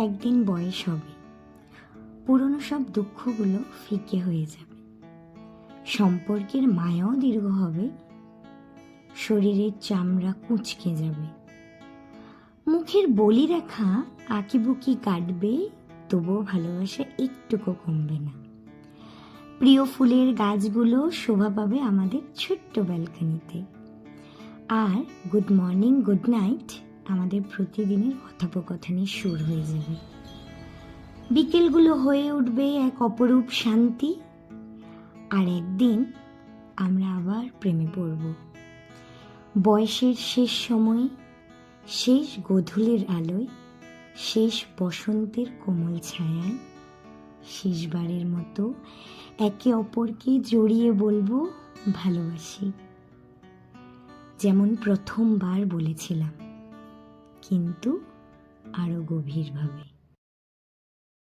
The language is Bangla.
একদিন বয়স হবে, পুরনো সব দুঃখগুলো ফিকে হয়ে যাবে, সম্পর্কের মায়াও দীর্ঘ হবে, শরীরের চামড়া কুঁচকে যাবে, মুখের বলি রেখা আঁকিবুকি কাটবে, তবুও ভালোবাসা একটুকু কমবে না। প্রিয় ফুলের গাছগুলো শোভা পাবে আমাদের ছোট্ট ব্যালকনিতে, আর গুড মর্নিং গুড নাইট আমাদের প্রতিদিনের কথোপকথনের সুর হয়ে যাবে। বিকেলগুলো হয়ে উঠবে এক অপরূপ শান্তি, আর একদিন আমরা আবার প্রেমে পড়ব। বয়সের শেষ সময়ে, শেষ গোধূলির আলোয়, শেষ বসন্তের কোমল ছায়ায় শেষবারের মতো একে অপরকে জড়িয়ে বলবো ভালোবাসি, যেমন প্রথমবার বলেছিলাম, কিন্তু আরো গভীরভাবে।